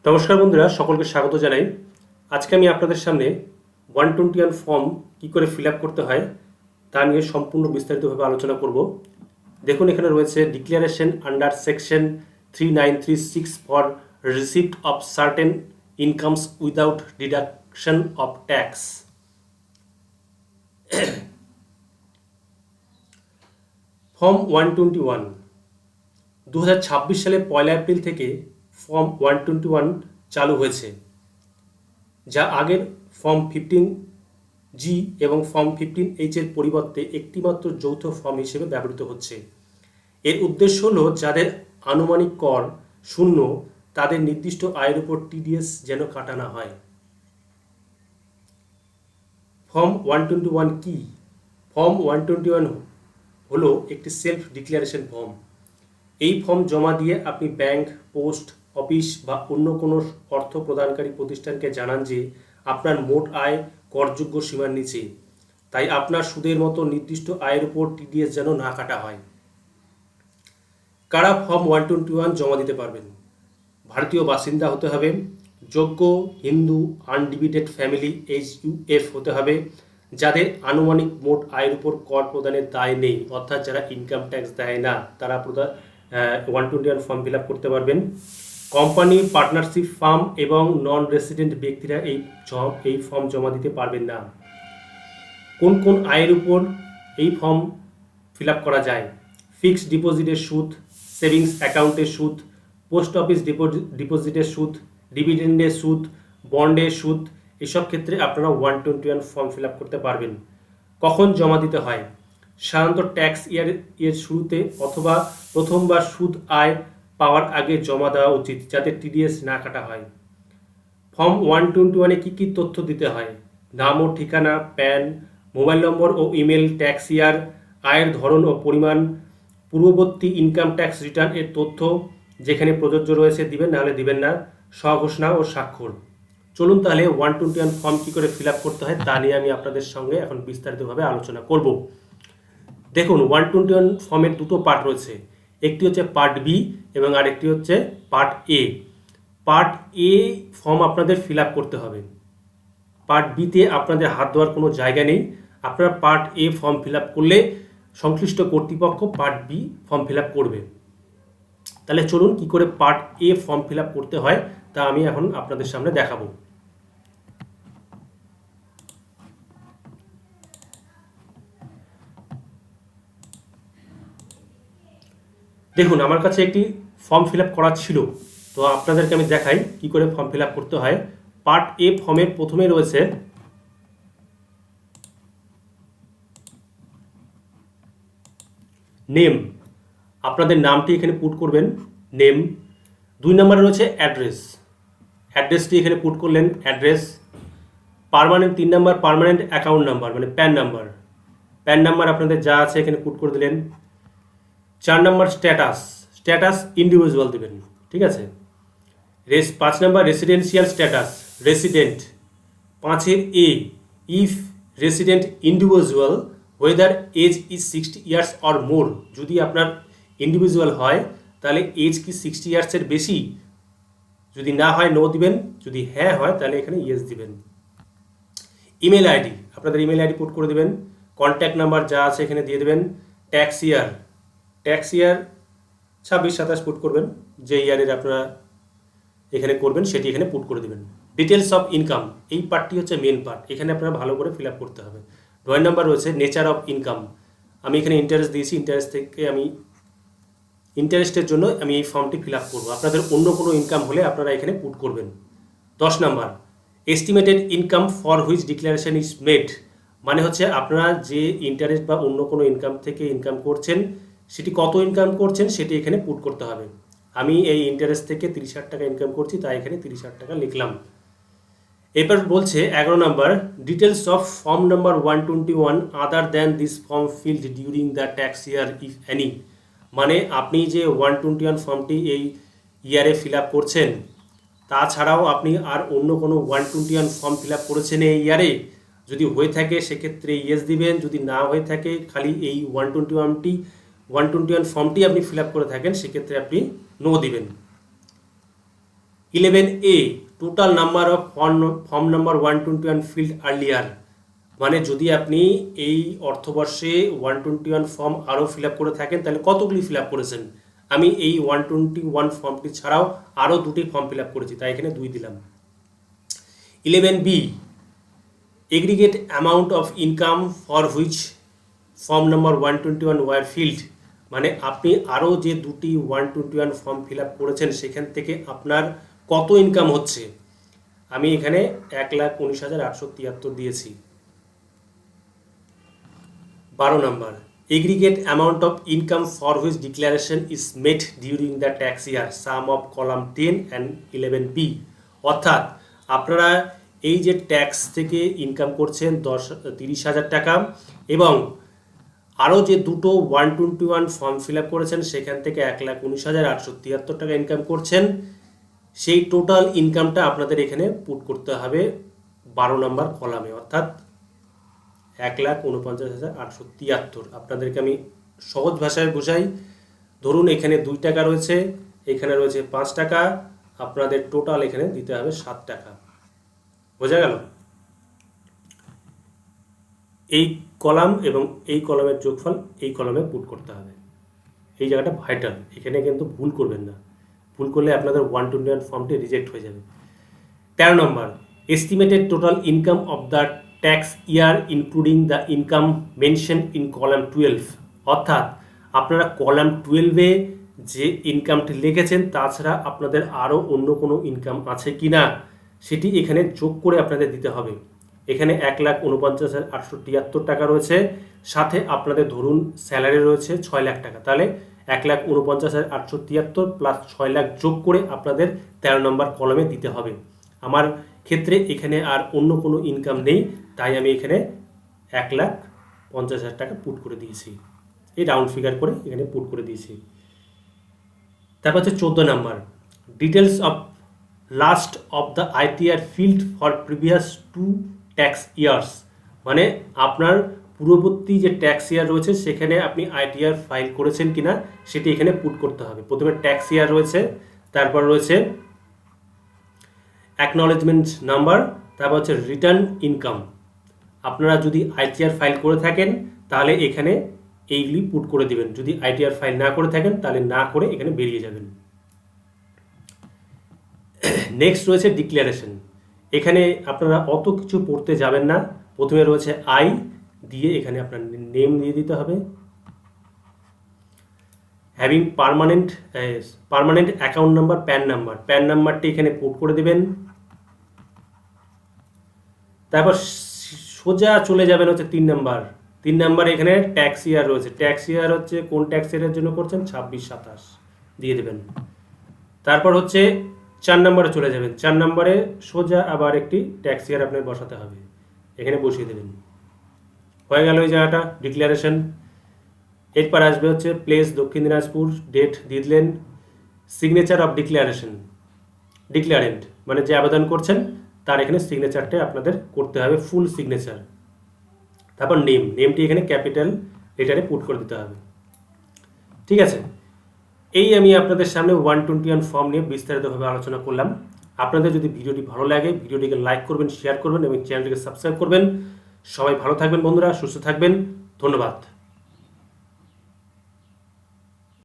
নমস্কার বন্ধুরা, সকলকে স্বাগত জানাই। আজকে আমি আপনাদের সামনে 121 ফর্ম কি করে ফিল আপ করতে হয় তা নিয়ে সম্পূর্ণ বিস্তারিতভাবে আলোচনা করব। দেখুন, এখানে রয়েছে declaration under section 3936 for receipt of certain incomes without deduction of tax. Form 121 2026 সালের 1 এপ্রিল থেকে ফর্ম 121 চালু হয়েছে, যা আগের ফর্ম 15G এবং ফর্ম 15H এর পরিবর্তে একটিমাত্র যৌথ ফর্ম হিসেবে ব্যবহৃত হচ্ছে। এর উদ্দেশ্য হলো যাদের আনুমানিক কর শূন্য তাদের নির্দিষ্ট আয়ের উপর টিডিএস যেন কাটা না হয়। ফর্ম 121 কি? ফর্ম 121 হলো একটি সেলফ ডিক্লারেশন ফর্ম। এই ফর্ম জমা দিয়ে আপনি ব্যাংক, পোস্ট অফিস বা অন্য কোনো অর্থ প্রদানকারী প্রতিষ্ঠানকে জানান যে আপনার মোট আয় করযোগ্য সীমার নিচে, তাই আপনার সুদের মতো নির্দিষ্ট আয়ের উপর টিডিএস যেন না কাটা হয়। কারা ফর্ম 121 জমা দিতে পারবেন? ভারতীয় বাসিন্দা হতে হবে, যোগ্য হিন্দু আনডিভিডেড ফ্যামিলি HUF হতে হবে, যাদের আনুমানিক মোট আয়ের উপর কর প্রদানের দায় নেই, অর্থাৎ যারা ইনকাম ট্যাক্স দেয় না তারা 121 ফর্ম ফিল আপ করতে পারবেন। কোম্পানি, পার্টনারশিপ ফার্ম এবং নন রেসিডেন্ট ব্যক্তিরা এই ফর্ম জমা দিতে পারবেন না। কোন কোন আয়ের উপর এই ফর্ম ফিল আপ করা যায়? ফিক্সড ডিপোজিটের সুদ, সেভিংস অ্যাকাউন্টের সুদ, পোস্ট অফিস ডিপোজিটের সুদ, ডিভিডেন্ডের সুদ, বন্ডের সুদ, এসব ক্ষেত্রে আপনারা 121 ফর্ম ফিল আপ করতে পারবেন। কখন জমা দিতে হয়? সাধারণত ট্যাক্স এর শুরুতে অথবা প্রথমবার সুদ আয় পাওয়ার আগে জমা দেওয়া উচিত, যাতে টিডিএস না কাটা হয়। ফর্ম 121-এ কী কী তথ্য দিতে হয়? নাম ও ঠিকানা, প্যান, মোবাইল নম্বর ও ইমেল, ট্যাক্স ইয়ার, আয়ের ধরন ও পরিমাণ, পূর্ববর্তী ইনকাম ট্যাক্স রিটার্ন এর তথ্য যেখানে প্রযোজ্য রয়েছে দিবেন, নাহলে দিবেন না, স্বঘোষণা ও স্বাক্ষর। চলুন তাহলে 121 ফর্ম কী করে ফিল আপ করতে হয় তা নিয়ে আমি আপনাদের সঙ্গে এখন বিস্তারিতভাবে আলোচনা করব। দেখুন, 121 ফর্মের দুটো পার্ট রয়েছে, একটি হচ্ছে পার্ট বি এবং আরেকটি হচ্ছে part A. Part A form আপনাদের ফিল আপ করতে হবে। পার্ট বিতে আপনাদের হাত দেওয়ার কোনো জায়গা নেই। আপনারা part A form fill up করলে সংশ্লিষ্ট কর্তৃপক্ষ part B form fill up করবে। তাহলে চলুন কী করে part A form fill up করতে হয় তা আমি এখন আপনাদের সামনে দেখাবো। দেখুন, আমার কাছে একটি ফর্ম ফিল আপ করা ছিল, তো আপনাদেরকে আমি দেখাই কি করে ফর্ম ফিল আপ করতে হয়। পার্ট এ ফর্মের প্রথমে রয়েছে নেম, আপনাদের নামটি এখানে পুট করবেন, নেম। 2 নম্বরে রয়েছে অ্যাড্রেস, অ্যাড্রেসটি এখানে পুট করলেন, অ্যাড্রেস। পার্মানেন্ট 3 নম্বর পার্মানেন্ট অ্যাকাউন্ট নাম্বার মানে প্যান নাম্বার, প্যান নাম্বার আপনাদের যা আছে এখানে পুট করে দিলেন। 4 নম্বর স্ট্যাটাস, স্ট্যাটাস ইন্ডিভিজুয়াল দেবেন, ঠিক আছে। 5 নম্বর রেসিডেন্সিয়াল স্ট্যাটাস, রেসিডেন্ট। 5-এর A, if resident individual whether age is 60 years or more, যদি আপনার ইন্ডিভিজুয়াল হয় তাহলে এজ কি 60 ইয়ার্সের বেশি, যদি না হয় নো দিবেন, যদি হ্যাঁ হয় তাহলে এখানে ইয়েস দিবেন। ইমেল আইডি, আপনাদের ইমেল আইডি পুট করে দেবেন। কন্ট্যাক্ট নাম্বার যা আছে এখানে দিয়ে দেবেন। ট্যাক্স ইয়ার, ট্যাক্স ইয়ার 26-27 পুট করবেন, যে ইয়ারের আপনারা এখানে করবেন সেটি এখানে পুট করে দেবেন। ডিটেলস অফ ইনকাম, এই পার্টটি হচ্ছে মেন পার্ট, এখানে আপনারা ভালো করে ফিল আপ করতে হবে। 9 নাম্বার রয়েছে নেচার অফ ইনকাম, আমি এখানে ইন্টারেস্ট দিয়েছি, ইন্টারেস্ট থেকে আমি ইন্টারেস্টের জন্য আমি এই ফর্মটি ফিল আপ করবো। আপনাদের অন্য কোনো ইনকাম হলে আপনারা এখানে পুট করবেন। 10 number estimated income for which declaration is made, মানে হচ্ছে আপনারা যে ইন্টারেস্ট বা অন্য কোনো ইনকাম থেকে ইনকাম করছেন সেটি কত ইনকাম করছেন সেটি এখানে পুট করতে হবে। আমি এই ইন্টারেস্ট থেকে 30,000 টাকা ইনকাম করছি, তাই এখানে 30,000 টাকা লিখলাম। এবার বলছে 11 number details of form number 121 other than this form field during the tax year if any, মানে আপনি যে 121 ফর্মটি এই ইয়ারে ফিল আপ করছেন তাছাড়াও আপনি আর অন্য কোনো 121 ফর্ম ফিল আপ করেছেন এই ইয়ারে, যদি হয়ে থাকে সেক্ষেত্রে ইয়েস দিবেন, যদি না হয়ে থাকে খালি এই 121 ফর্মটি আপনি ফিল আপ করে থাকেন সেক্ষেত্রে আপনি নো দিবেন। 11A, total number of form number 121 field earlier, মানে যদি আপনি এই অর্থবর্ষে 121 ফর্ম আরও ফিল আপ করে থাকেন তাহলে কতগুলি ফিল আপ করেছেন। আমি এই 121 ফর্মটি ছাড়াও আরও দুটি ফর্ম ফিল আপ করেছি, তাই এখানে 2 দিলাম। 11B, aggregate amount of income for which form number 121 were filled, মানে আপনি আরও যে দুটি 121 ফর্ম ফিল আপ করেছেন সেখান থেকে আপনার কত ইনকাম হচ্ছে। আমি এখানে 1,19,873 দিয়েছি। 12 নম্বর, aggregate amount of income for which declaration is made during the tax year, sum of column 10 and 11B, অর্থাৎ আপনারা এই যে ট্যাক্স থেকে ইনকাম করছেন 30,000 টাকা এবং আরও যে দুটো 121 ফর্ম ফিল আপ করেছেন সেখান থেকে 1,19,873 টাকা ইনকাম করছেন, সেই টোটাল ইনকামটা আপনাদের এখানে পুট করতে হবে 12 নম্বর কলামে, অর্থাৎ 1,49,873। আপনাদেরকে আমি সহজ ভাষায় বোঝাই। ধরুন এখানে 2 টাকা রয়েছে, এখানে রয়েছে 5 টাকা, আপনাদের টোটাল এখানে দিতে হবে 7 টাকা। বোঝা গেল? এই কলাম এবং এই কলামের যোগফল এই কলামে পুট করতে হবে। এই জায়গাটা ভাইটাল, এখানে কিন্তু ভুল করবেন না, ভুল করলে আপনাদের 121 ফর্মটি রিজেক্ট হয়ে যাবে। 13 নম্বর, estimated total income of the tax year including the income mention in column 12, অর্থাৎ আপনারা কলাম 12-এ যে ইনকামটি লিখেছেন তাছাড়া আপনাদের আরও অন্য কোনো ইনকাম আছে কি না সেটি এখানে যোগ করে আপনাদের দিতে হবে। এখানে 1,49,873 টাকা রয়েছে, সাথে আপনাদের ধরুন স্যালারি রয়েছে 6 লাখ টাকা, তাহলে 1,49,873 প্লাস 6 লাখ যোগ করে আপনাদের 13 নম্বর কলমে দিতে হবে। আমার ক্ষেত্রে এখানে আর অন্য কোনো ইনকাম নেই, তাই আমি এখানে 1,50,000 টাকা পুট করে দিয়েছি, এই রাউন্ড ফিগার করে এখানে পুট করে দিয়েছি। তারপর হচ্ছে 14 number, details of last of the ITR field for previous 2 tax years, মানে আপনার পূর্ববর্তী যে ট্যাক্স ইয়ার রয়েছে সেখানে আপনি আইটিআর ফাইল করেছেন কিনা সেটি এখানে পুট করতে হবে। প্রথমে ট্যাক্স ইয়ার রয়েছে, তারপর রয়েছে অ্যাকনলেজমেন্ট নাম্বার, তারপর হচ্ছে রিটার্ন ইনকাম। আপনারা যদি আইটিআর ফাইল করে থাকেন তাহলে এখানে এইগুলি পুট করে দিবেন, যদি আইটিআর ফাইল না করে থাকেন তাহলে না করে এখানে বেরিয়ে যাবেন। নেক্সট রয়েছে ডিক্লারেশন, এখানে আপনারা অত কিছু পড়তে যাবেন না। প্রথমে রয়েছে আই দিয়ে এখানে আপনার নেম দিয়ে দিতে হবে, having permanent account number, pan নাম্বারটি এখানে পুট করে দেবেন। তারপর সোজা চলে যাবেন হচ্ছে 3 নাম্বার, এখানে ট্যাক্স ইয়ার রয়েছে, ট্যাক্স ইয়ার হচ্ছে কোন ট্যাক্স ইয়ারের জন্য করছেন 26-27 দিয়ে দেবেন। তারপর হচ্ছে 4 নম্বরে চলে যাবেন, 4 নম্বরে সোজা আবার একটি ট্যাক্স ইয়ার আপনার বসাতে হবে, এখানে বসিয়ে দেবেন। হয়ে গেল এই জায়গাটা ডিক্লারেশন। এরপর আসবে হচ্ছে প্লেস দক্ষিণ দিনাজপুর, ডেট দিয়ে দিলেন, সিগনেচার অফ ডিক্লারেন্ট মানে যে আবেদন করছেন তার এখানে সিগনেচারটা আপনাদের করতে হবে, ফুল সিগনেচার। তারপর নেমটি এখানে ক্যাপিটাল লেটারে পুট করে দিতে হবে। ঠিক আছে, এই আমি আপনাদের সামনে 121 ফর্ম নিয়ে বিস্তারিতভাবে আলোচনা করলাম। আপনাদের যদি ভিডিওটি ভালো লাগে ভিডিওটিকে লাইক করবেন, শেয়ার করবেন এবং চ্যানেলটিকে সাবস্ক্রাইব করবেন। সবাই ভালো থাকবেন বন্ধুরা, সুস্থ থাকবেন, ধন্যবাদ।